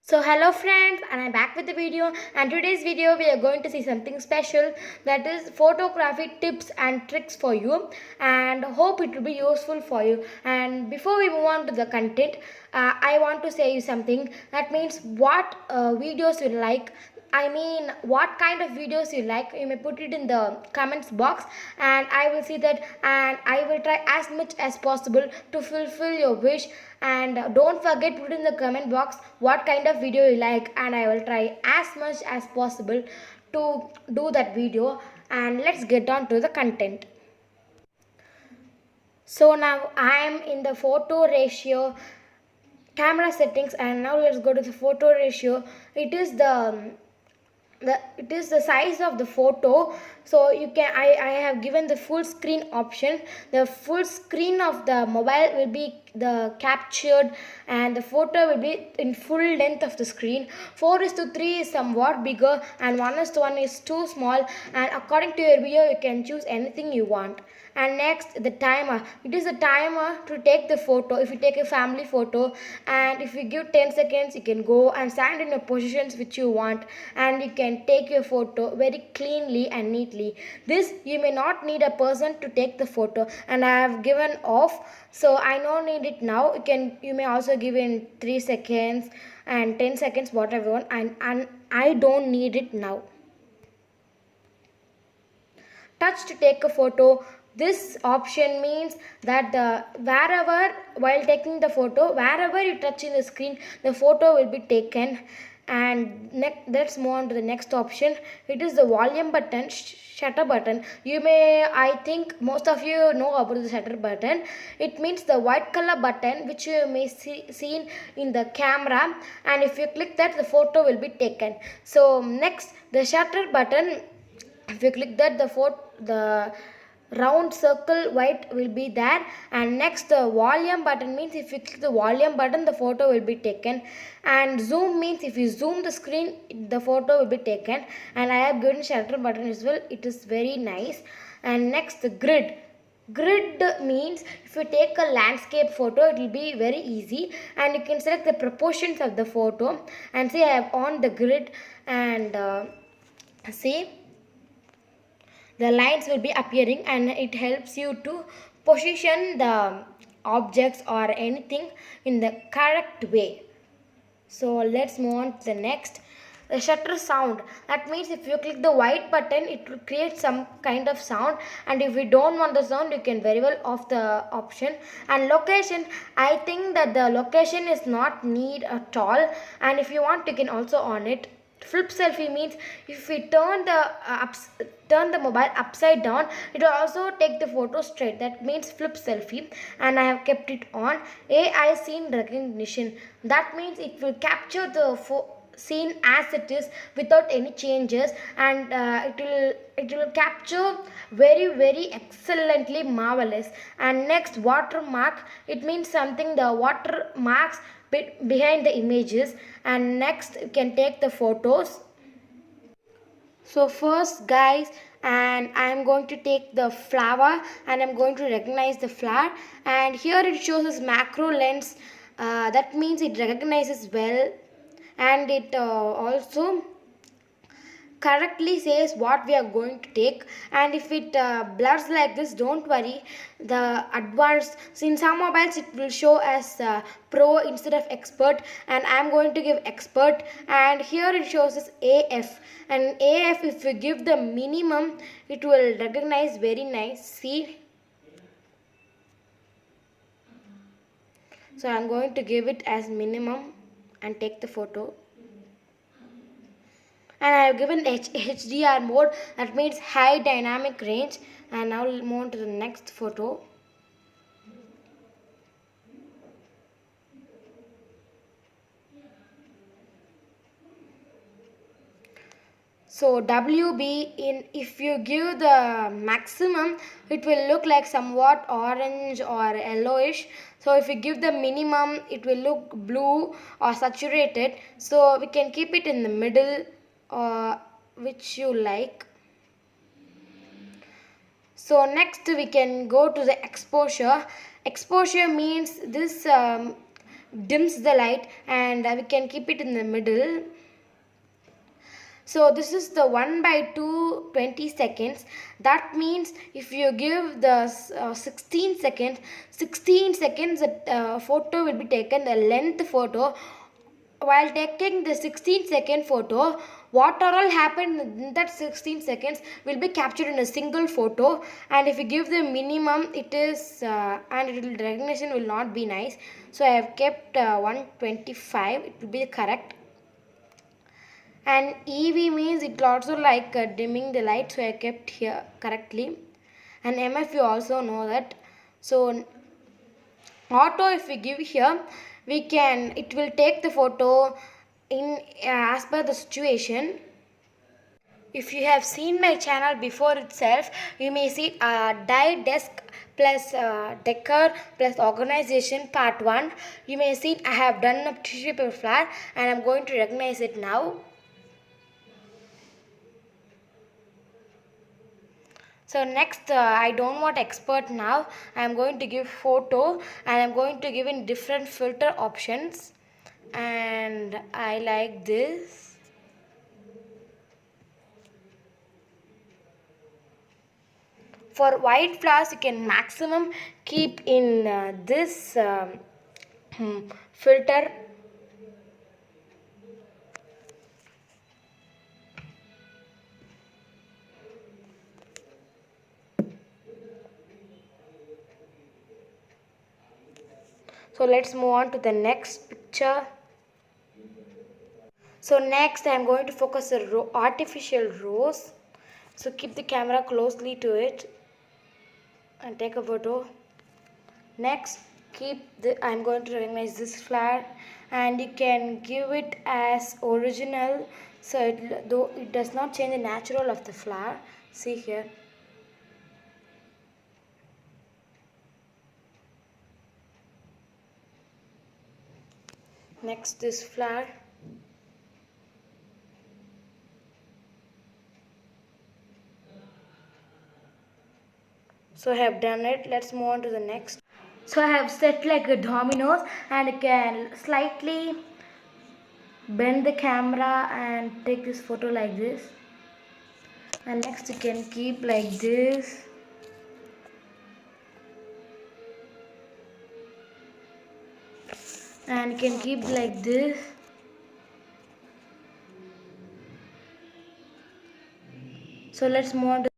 So hello friends, and I'm back with the video, and today's video we are going to see something special, that is photography tips and tricks for you, and hope it will be useful for you. And before we move on to the content, I want to say you something. That means what videos you like. I mean, what kind of videos you like, you may put it in the comments box, and I will see that, and I will try as much as possible to fulfill your wish. And don't forget, put in the comment box what kind of video you like, and I will try as much as possible to do that video. And let's get on to the content. So now I am in the photo ratio camera settings, and now let's go to the photo ratio. It is the size of the photo. So you can, I have given the full screen option. The full screen of the mobile will be the captured, and the photo will be in full length of the screen. 4:3 is somewhat bigger, and 1:1 is too small, and according to your video you can choose anything you want. And next, the timer. It is a timer to take the photo. If you take a family photo, and if you give 10 seconds, you can go and stand in your positions which you want, and you can take your photo very cleanly and neatly. This you may not need a person to take the photo, and I have given off, so I don't need it now. You may also give in 3 seconds and 10 seconds, whatever you want, and I don't need it now. Touch to take a photo. This option means that wherever, while taking the photo, wherever you touch in the screen, the photo will be taken. And let's move on to the next option. It is the volume button, shutter button. You may, I think most of you know about the shutter button. It means the white color button which you may seen in the camera, and if you click that, the photo will be taken. So next, the shutter button, if you click that, the round circle white will be there. And next, the volume button means if you click the volume button, the photo will be taken. And zoom means if you zoom the screen, the photo will be taken. And I have given shutter button as well. It is very nice. And next, the grid. Grid means if you take a landscape photo, it will be very easy, and you can select the proportions of the photo. And see, I have on the grid, and see, the lines will be appearing, and it helps you to position the objects or anything in the correct way. So let's move on to the next. The shutter sound. That means if you click the white button, it will create some kind of sound, and if you don't want the sound, you can very well off the option. And location, I think that the location is not need at all, and if you want, you can also on it. Flip selfie means if we turn the mobile upside down, it will also take the photo straight. That means flip selfie, and I have kept it on. AI scene recognition. That means it will capture the scene as it is without any changes, and it will capture very excellently marvelous. And next, watermark. It means something, the watermarks behind the images. And next, you can take the photos. So first, guys, and I am going to take the flower, and I'm going to recognize the flower. And here it shows as macro lens. That means it recognizes well, and it also correctly says what we are going to take. And if it blurs like this, don't worry, the advanced, so in some mobiles it will show as pro instead of expert, and I am going to give expert. And here it shows as AF, and AF, if you give the minimum, it will recognize very nice. See, so I am going to give it as minimum and take the photo. And I have given HDR mode, that means high dynamic range. And now we'll move on to the next photo. So WB, in if you give the maximum, it will look like somewhat orange or yellowish. So if you give the minimum, it will look blue or saturated. So we can keep it in the middle, which you like. So next we can go to the exposure. Exposure means this dims the light, and we can keep it in the middle. So this is the 1 by 2 20 seconds. That means if you give the 16 seconds photo will be taken, the length photo. While taking the 16-second photo, what all happened in that 16 seconds will be captured in a single photo. And if you give the minimum, it is and it will, recognition will not be nice. So I have kept 125, it will be correct. And EV means it also like dimming the light, so I kept here correctly. And MF you also know that. So auto, if we give here, we can, it will take the photo in as per the situation. If you have seen my channel before itself, you may see die desk plus decor plus organization part 1. You may see I have done a tissue paper flower, and I am going to recognize it now. So next, I don't want expert now. I am going to give photo, and I am going to give in different filter options, and I like this. For white flowers, you can maximum keep in this filter. So let's move on to the next picture. So next, I am going to focus a artificial rose. So keep the camera closely to it and take a photo. Next, I'm going to recognize this flower, and you can give it as original, so though it does not change the natural of the flower. See here. Next, this flower. So I have done it. Let's move on to the next. So I have set like a dominoes, and you can slightly bend the camera and take this photo like this. And next you can keep like this. And you can keep like this. So let's move on to